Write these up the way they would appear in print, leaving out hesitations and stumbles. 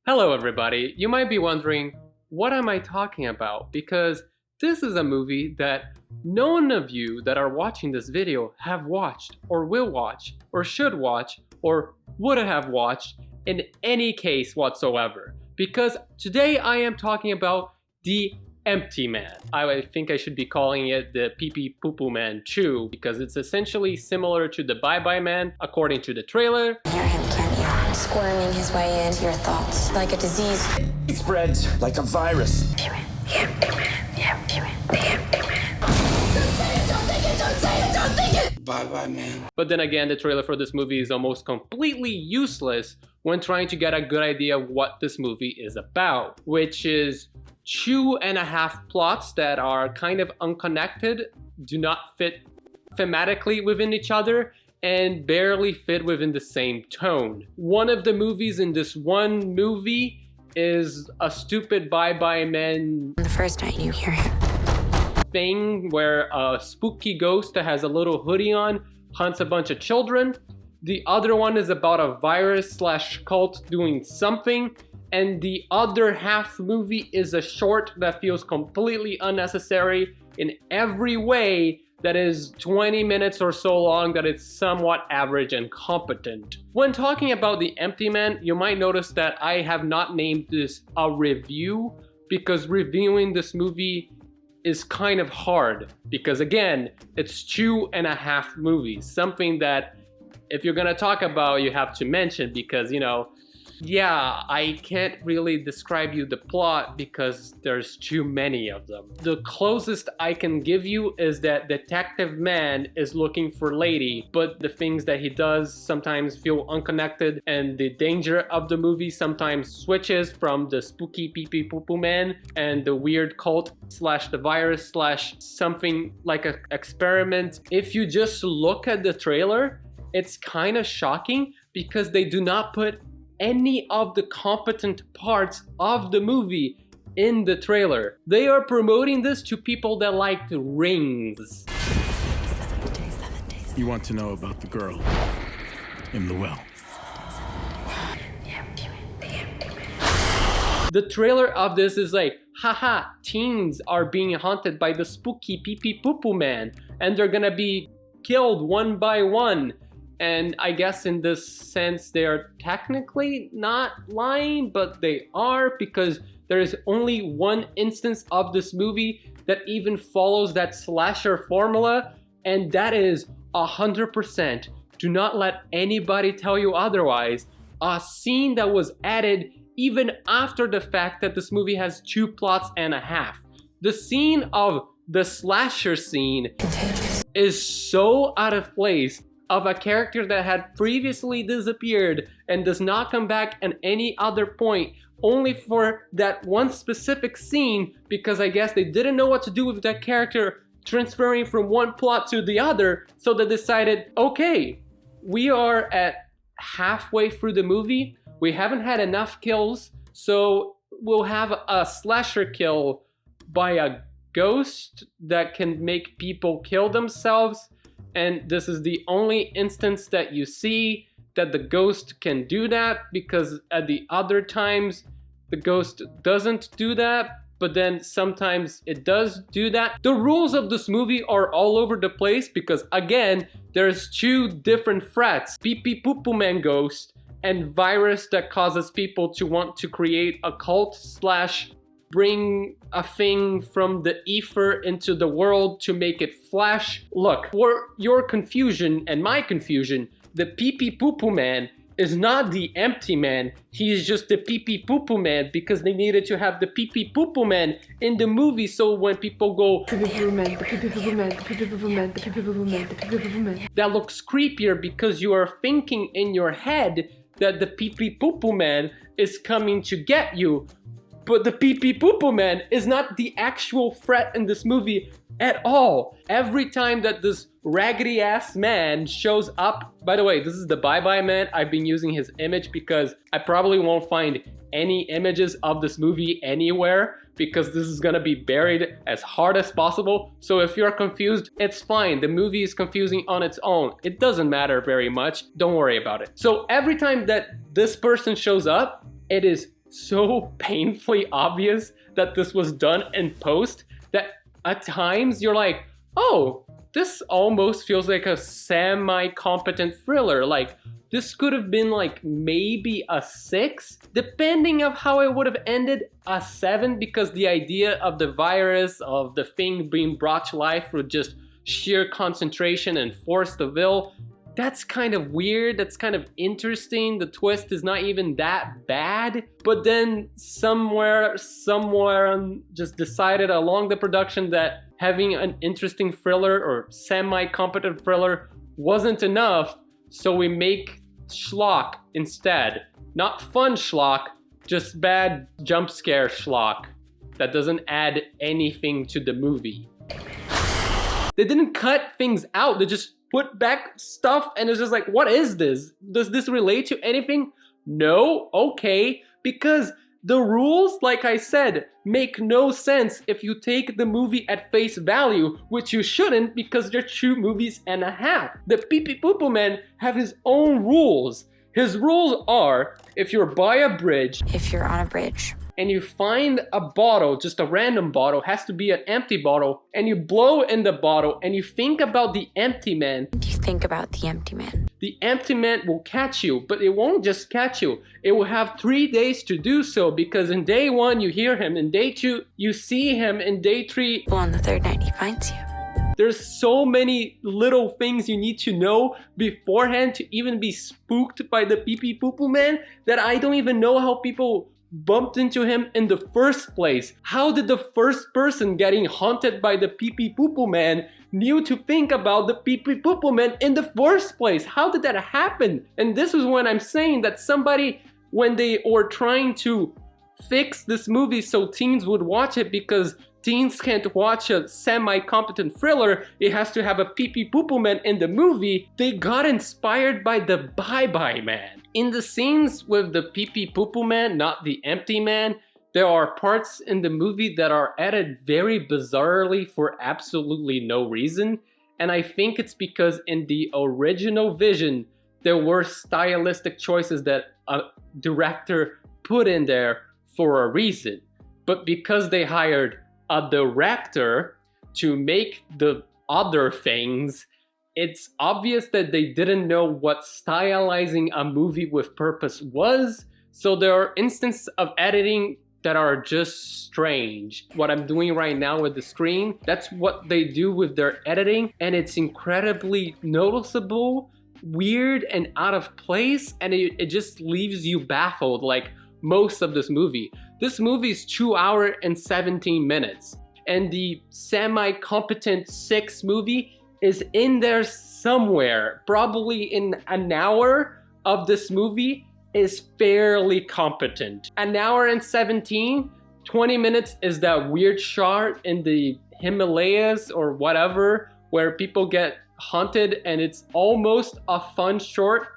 Hello everybody, you might be wondering, what am I talking about? Because this is a movie that none of you that are watching this video have watched, or will watch, or should watch, or would have watched in any case whatsoever. Because today I am talking about The Empty Man. I think I should be calling it the Pee Pee Poo Poo Man 2, because it's essentially similar to the Bye Bye Man according to the trailer. Hear him, can't you? Squirming his way into your thoughts like a disease. It spreads like a virus. The empty man, the empty man, the empty man. Don't say it! Bye-bye, man. But then again, the trailer for this movie is almost completely useless when trying to get a good idea of what this movie is about, which is 2.5 plots that are kind of unconnected, do not fit thematically within each other, and barely fit within the same tone. One of the movies in this one movie is a stupid Bye Bye Man The first night you hear him. thing where a spooky ghost that has a little hoodie on hunts a bunch of children. The other one is about a virus/cult doing something. And the other half movie is a short that feels completely unnecessary in every way, that is 20 minutes or so long, that it's somewhat average and competent. When talking about The Empty Man, you might notice that I have not named this a review, because reviewing this movie is kind of hard, because again, it's 2.5 movies, something that if you're gonna talk about, you have to mention, because yeah, I can't really describe you the plot because there's too many of them. The closest I can give you is that Detective Man is looking for Lady, but the things that he does sometimes feel unconnected, and the danger of the movie sometimes switches from the spooky Pee Pee Poo Poo Man and the weird cult / the virus / something like an experiment. If you just look at the trailer, it's kind of shocking because they do not put any of the competent parts of the movie in the trailer. They are promoting this to people that like Rings. 7 days. You want to know about the girl in the well? The empty man, the empty man. The trailer of this is like, haha, teens are being haunted by the spooky Pee Pee Poo Poo Man, and they're gonna be killed one by one. And I guess in this sense, they are technically not lying, but they are, because there is only one instance of this movie that even follows that slasher formula, and that is 100%. Do not let anybody tell you otherwise. A scene that was added even after the fact that this movie has 2.5 plots. The scene of the slasher scene is so out of place, of a character that had previously disappeared and does not come back at any other point, only for that one specific scene, because I guess they didn't know what to do with that character transferring from one plot to the other, so they decided, okay, we are at halfway through the movie, we haven't had enough kills, so we'll have a slasher kill by a ghost that can make people kill themselves. And this is the only instance that you see that the ghost can do that, because at the other times the ghost doesn't do that, but then sometimes it does do that. The rules of this movie are all over the place, because again, there's 2 different threats: Pee Pee Poo Poo Man ghost and virus that causes people to want to create a cult / bring a thing from the ether into the world to make it flash. Look, for your confusion and my confusion, the Pee Pee Poo Poo Man is not the Empty Man. He is just the Pee Pee Poo Poo Man, because they needed to have the Pee Pee Poo Poo Man in the movie, so when people go, that looks creepier, because you are thinking in your head that the Pee Pee Poo Poo Man is coming to get you. But the Pee Pee Poo Poo Man is not the actual threat in this movie at all. Every time that this raggedy ass man shows up, by the way, this is the Bye Bye Man. I've been using his image because I probably won't find any images of this movie anywhere, because this is gonna be buried as hard as possible. So if you're confused, it's fine. The movie is confusing on its own. It doesn't matter very much. Don't worry about it. So every time that this person shows up, it is so painfully obvious that this was done in post that at times you're like, oh, this almost feels like a semi-competent thriller. Like, this could have been like maybe a 6, depending of how it would have ended, a 7, because the idea of the virus, of the thing being brought to life through just sheer concentration and force of will, that's kind of weird, that's kind of interesting. The twist is not even that bad, but then someone just decided along the production that having an interesting thriller or semi-competent thriller wasn't enough, so we make schlock instead. Not fun schlock, just bad jump scare schlock that doesn't add anything to the movie. They didn't cut things out, they just put back stuff and it's just like, what is this? Does this relate to anything? No? Okay. Because the rules, like I said, make no sense if you take the movie at face value, which you shouldn't because they're 2.5 movies. The Pee Pee Poo Poo Man have his own rules. His rules are, if you're by a bridge, If you're on a bridge, and you find a bottle, just a random bottle, has to be an empty bottle, and you blow in the bottle and you think about the empty man, you think about the empty man. the empty man will catch you, but it won't just catch you. It will have 3 days to do so, because in day 1 you hear him, in day 2 you see him, in day 3 Well, on the third night, he finds you. there's so many little things you need to know beforehand to even be spooked by the Pee Pee Poo Poo Man that I don't even know how people bumped into him in the first place. How did the first person getting haunted by the Pee Pee Poo Poo Man knew to think about the Pee Pee Poo Poo Man in the first place? How did that happen? And this is when I'm saying that somebody, when they were trying to fix this movie so teens would watch it, because teens can't watch a semi-competent thriller, it has to have a Pee Pee Poo Poo Man in the movie, they got inspired by the Bye Bye Man. In the scenes with the Pee Pee Poo Poo Man, not the empty man, there are parts in the movie that are added very bizarrely for absolutely no reason, and I think it's because in the original vision, there were stylistic choices that a director put in there for a reason. But because they hired a director to make the other things, it's obvious that they didn't know what stylizing a movie with purpose was. So there are instances of editing that are just strange. What I'm doing right now with the screen, that's what they do with their editing, and it's incredibly noticeable, weird, and out of place, and it just leaves you baffled like most of this movie. This movie is 2 hours and 17 minutes, and the semi-competent 6 movie is in there somewhere. Probably in an hour of this movie is fairly competent. An hour and 17, 20 minutes is that weird shot in the Himalayas or whatever where people get haunted, and it's almost a fun short,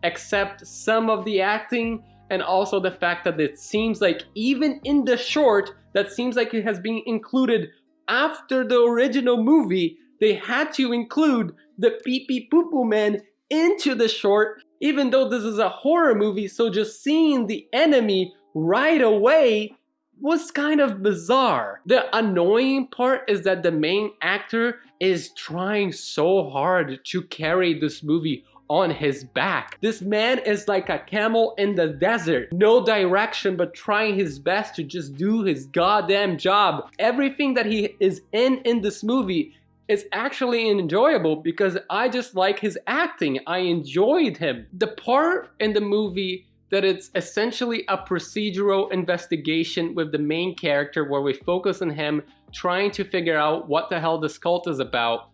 except some of the acting and also the fact that it seems like even in the short, that seems like it has been included after the original movie, they had to include the Pee Pee Poo Poo Man into the short, even though this is a horror movie, so just seeing the enemy right away was kind of bizarre. The annoying part is that the main actor is trying so hard to carry this movie on his back. This man is like a camel in the desert. No direction, but trying his best to just do his goddamn job. Everything that he is in this movie is actually enjoyable because I just like his acting. I enjoyed him. The part in the movie that it's essentially a procedural investigation with the main character where we focus on him trying to figure out what the hell this cult is about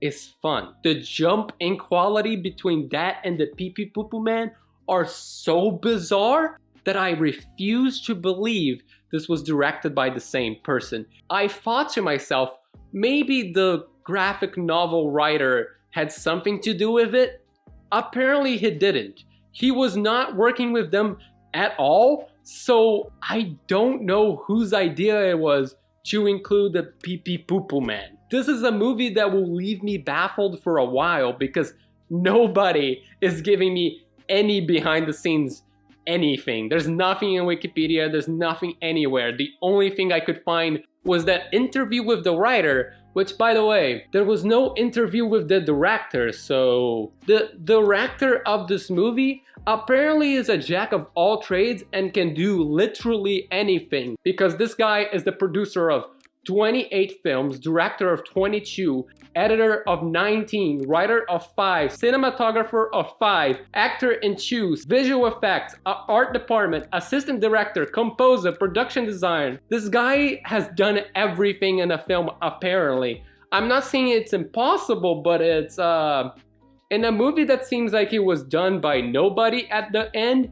is fun. The jump in quality between that and the Pee Pee Poo Poo Man are so bizarre that I refuse to believe this was directed by the same person. I thought to myself, maybe the graphic novel writer had something to do with it. Apparently he didn't. He was not working with them at all, so I don't know whose idea it was to include the Pee Pee Poo Poo Man. This is a movie that will leave me baffled for a while because nobody is giving me any behind the scenes anything. There's nothing in Wikipedia, there's nothing anywhere. The only thing I could find was that interview with the writer, which, by the way, there was no interview with the director. So the director of this movie apparently is a jack of all trades and can do literally anything, because this guy is the producer of 28 films, director of 22, editor of 19, writer of 5, cinematographer of 5, actor in 2, visual effects, art department, assistant director, composer, production design. This guy has done everything in a film, apparently. I'm not saying it's impossible, but it's in a movie that seems like it was done by nobody at the end.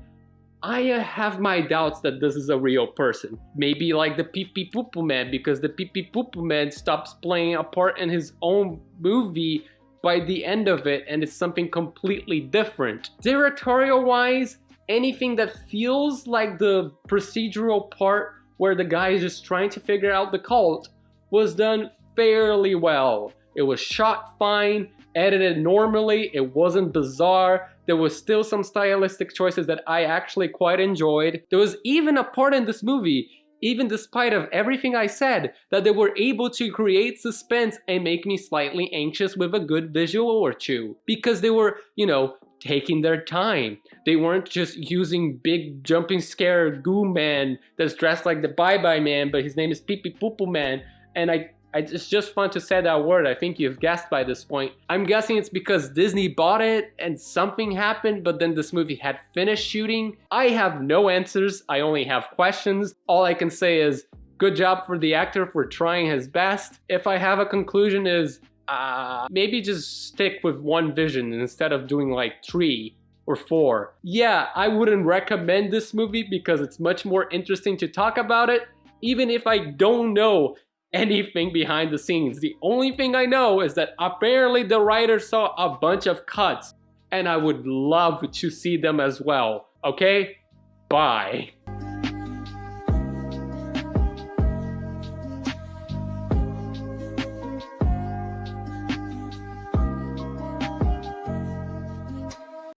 I have my doubts that this is a real person. Maybe like the Pee Pee Poo Poo Man, because the Pee Pee Poo Poo Man stops playing a part in his own movie by the end of it, and it's something completely different. Directorial wise, anything that feels like the procedural part where the guy is just trying to figure out the cult was done fairly well. It was shot fine, edited normally, it wasn't bizarre. There was still some stylistic choices that I actually quite enjoyed. There was even a part in this movie, even despite of everything I said, that they were able to create suspense and make me slightly anxious with a good visual or two. Because they were, you know, taking their time. They weren't just using big jumping scare goo man that's dressed like the Bye Bye Man, but his name is Pee Pee Poo Poo Man. And it's just fun to say that word. I think you've guessed by this point. I'm guessing it's because Disney bought it and something happened, but then this movie had finished shooting. I have no answers. I only have questions. All I can say is good job for the actor for trying his best. If I have a conclusion is maybe just stick with one vision instead of doing like 3 or 4. Yeah, I wouldn't recommend this movie because it's much more interesting to talk about it, even if I don't know anything behind the scenes. The only thing I know is that apparently the writer saw a bunch of cuts, and I would love to see them as well. Okay? Bye.